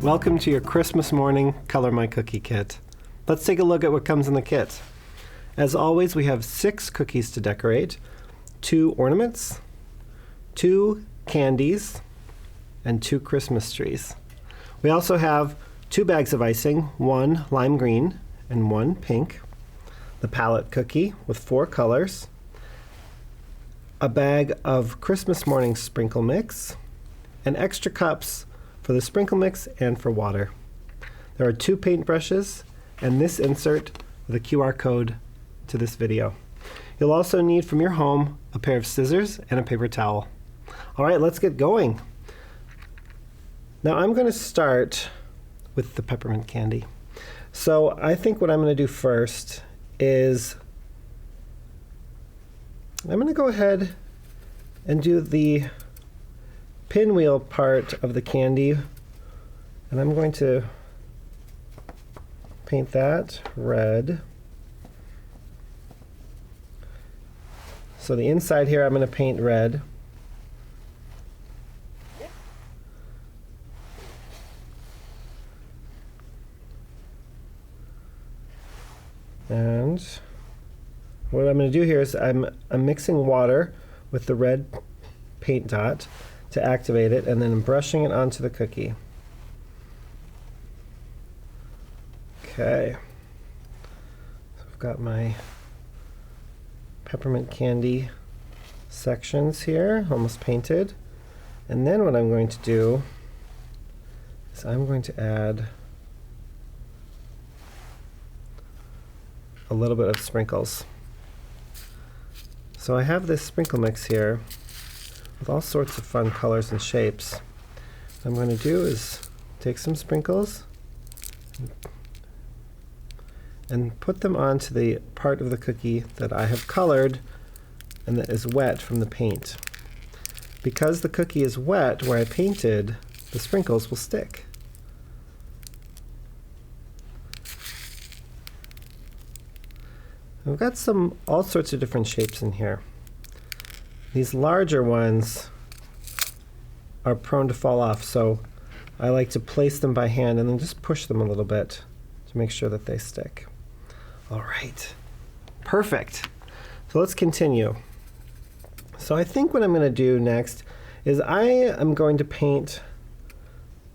Welcome to your Christmas morning Color My Cookie kit. Let's take a look at what comes in the kit. As always, we have 6 cookies to decorate, 2 ornaments, 2 candies, and 2 Christmas trees. We also have 2 bags of icing, 1 lime green and 1 pink, the palette cookie with 4 colors, a bag of Christmas morning sprinkle mix, and extra cups for the sprinkle mix and for water. There are 2 paintbrushes and this insert with a QR code to this video. You'll also need from your home a pair of scissors and a paper towel. All right, let's get going. Now I'm going to start with the peppermint candy. So I think what I'm going to do first is I'm going to go ahead and do the pinwheel part of the candy, and I'm going to paint that red. So the inside here I'm going to paint red. And what I'm going to do here is I'm mixing water with the red paint dot to activate it, and then I'm brushing it onto the cookie. Okay, so I've got my peppermint candy sections here almost painted, and then what I'm going to do is I'm going to add a little bit of sprinkles. So I have this sprinkle mix here with all sorts of fun colors and shapes. What I'm going to do is take some sprinkles and put them onto the part of the cookie that I have colored and that is wet from the paint. Because the cookie is wet where I painted, the sprinkles will stick. I've got all sorts of different shapes in here. These larger ones are prone to fall off, so I like to place them by hand and then just push them a little bit to make sure that they stick. All right, perfect. So let's continue. So I think what I'm going to do next is I am going to paint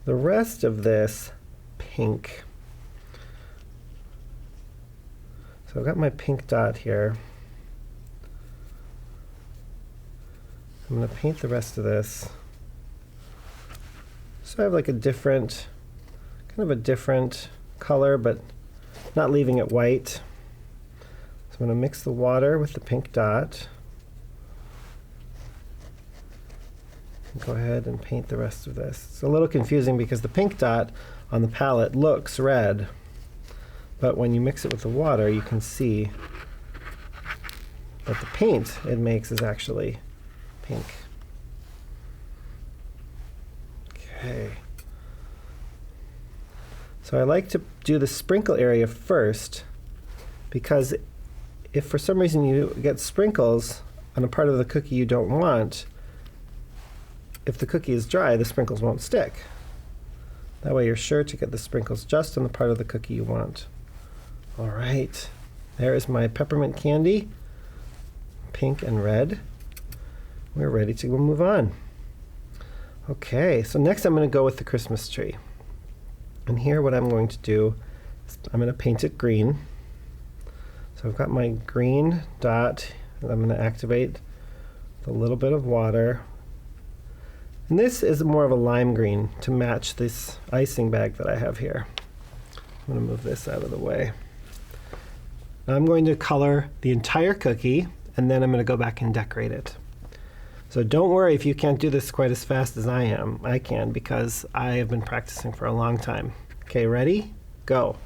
the rest of this pink. So I've got my pink dot here. I'm going to paint the rest of this. So I have like a different, kind of a different color, but not leaving it white. So I'm going to mix the water with the pink dot. Go ahead and paint the rest of this. It's a little confusing because the pink dot on the palette looks red, but when you mix it with the water, you can see that the paint it makes is actually pink. Okay. So I like to do the sprinkle area first, because if for some reason you get sprinkles on a part of the cookie you don't want, if the cookie is dry, the sprinkles won't stick. That way you're sure to get the sprinkles just on the part of the cookie you want. All right, there is my peppermint candy, pink and red. We're ready to move on. Okay, so next I'm going to go with the Christmas tree. And here what I'm going to do is I'm going to paint it green. So I've got my green dot that I'm going to activate with a little bit of water. And this is more of a lime green to match this icing bag that I have here. I'm going to move this out of the way. Now I'm going to color the entire cookie, and then I'm going to go back and decorate it. So don't worry if you can't do this quite as fast as I am. I can, because I have been practicing for a long time. Okay, ready? Go.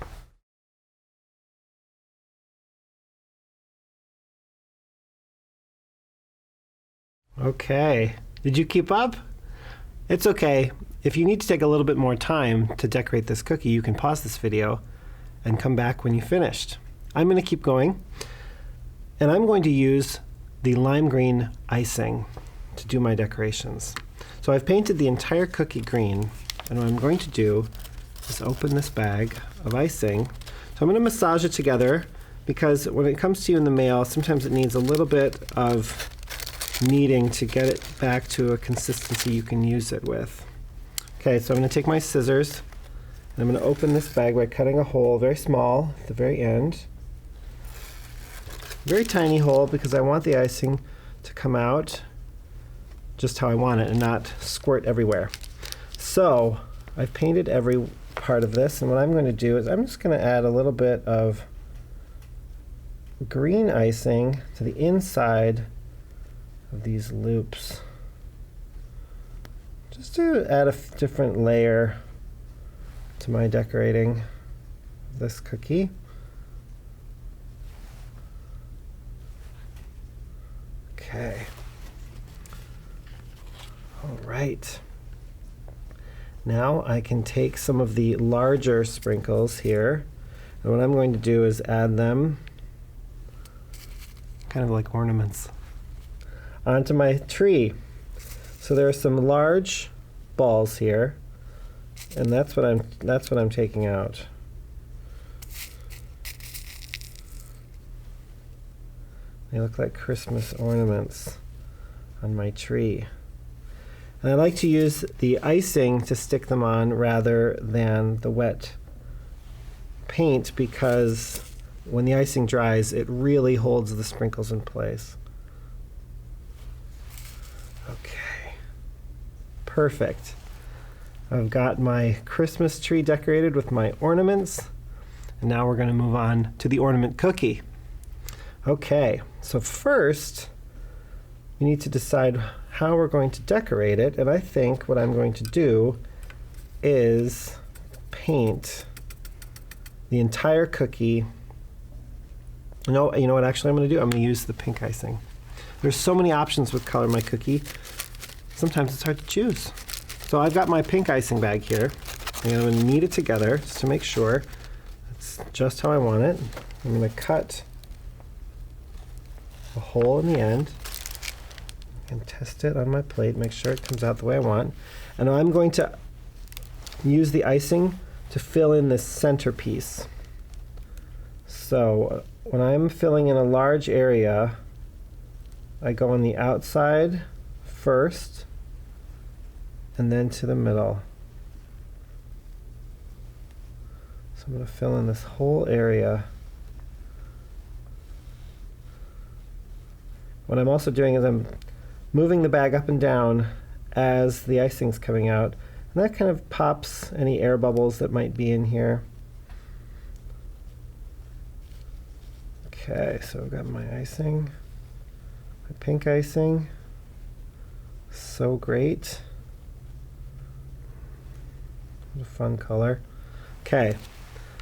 Okay, did you keep up? It's okay. If you need to take a little bit more time to decorate this cookie, you can pause this video and come back when you've finished. I'm going to keep going, and I'm going to use the lime green icing to do my decorations. So I've painted the entire cookie green, and what I'm going to do is open this bag of icing. So I'm going to massage it together because when it comes to you in the mail, sometimes it needs a little bit of kneading to get it back to a consistency you can use it with. Okay, so I'm going to take my scissors and I'm going to open this bag by cutting a hole very small at the very end. Very tiny hole because I want the icing to come out just how I want it and not squirt everywhere. So I've painted every part of this, and what I'm going to do is I'm just going to add a little bit of green icing to the inside of these loops, just to add a different layer to my decorating of this cookie. Okay. All right. Now I can take some of the larger sprinkles here, and what I'm going to do is add them, kind of like ornaments, onto my tree. So there are some large balls here, and that's what I'm taking out. They look like Christmas ornaments on my tree. And I like to use the icing to stick them on rather than the wet paint because when the icing dries, it really holds the sprinkles in place. Okay, perfect. I've got my Christmas tree decorated with my ornaments, and now we're going to move on to the ornament cookie. Okay, so first we need to decide how we're going to decorate it, and I think what I'm going to do is paint the entire cookie. You know what actually I'm going to do? I'm going to use the pink icing. There's so many options with Color My Cookie. Sometimes it's hard to choose. So I've got my pink icing bag here. I'm going to knead it together just to make sure it's just how I want it. I'm going to cut a hole in the end and test it on my plate, make sure it comes out the way I want. And I'm going to use the icing to fill in this centerpiece. So when I'm filling in a large area, I go on the outside first and then to the middle. So I'm going to fill in this whole area. What I'm also doing is I'm moving the bag up and down as the icing's coming out, and that kind of pops any air bubbles that might be in here. Okay, so I've got my icing, my pink icing. So great. What a fun color. Okay,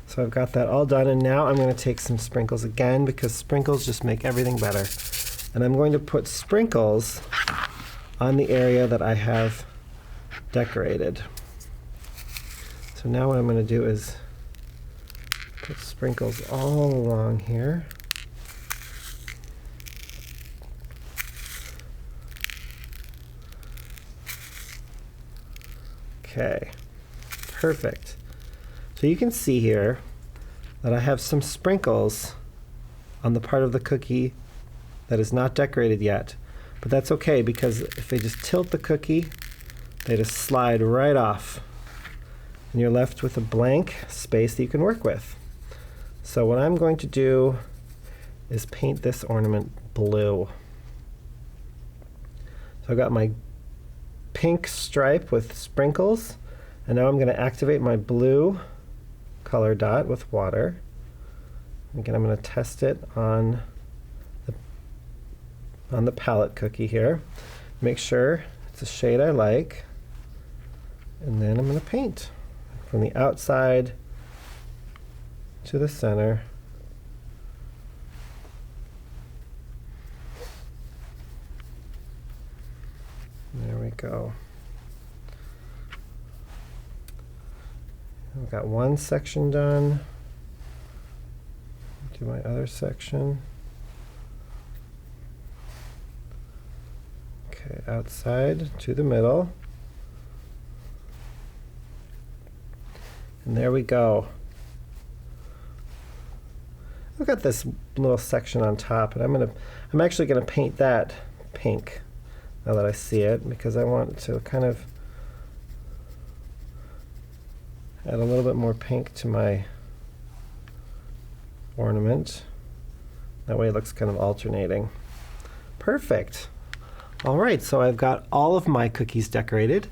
so I've got that all done, and now I'm going to take some sprinkles again because sprinkles just make everything better. And I'm going to put sprinkles on the area that I have decorated. So now what I'm going to do is put sprinkles all along here. Okay, perfect. So you can see here that I have some sprinkles on the part of the cookie that is not decorated yet. But that's okay because if they just tilt the cookie, they just slide right off. And you're left with a blank space that you can work with. So what I'm going to do is paint this ornament blue. So I've got my pink stripe with sprinkles, and now I'm going to activate my blue color dot with water. Again, I'm going to test it on the palette cookie here. Make sure it's a shade I like, and then I'm going to paint from the outside to the center. There we go. I've got one section done. Do my other section. Okay, outside to the middle. And there we go. I've got this little section on top, and I'm actually gonna paint that pink now that I see it, because I want to kind of add a little bit more pink to my ornament. That way it looks kind of alternating. Perfect. All right, so I've got all of my cookies decorated.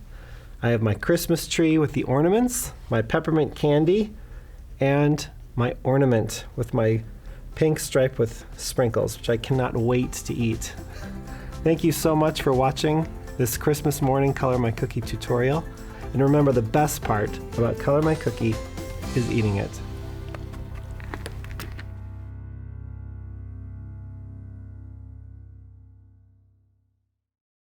I have my Christmas tree with the ornaments, my peppermint candy, and my ornament with my pink stripe with sprinkles, which I cannot wait to eat. Thank you so much for watching this Christmas morning Color My Cookie tutorial. And remember, the best part about Color My Cookie is eating it.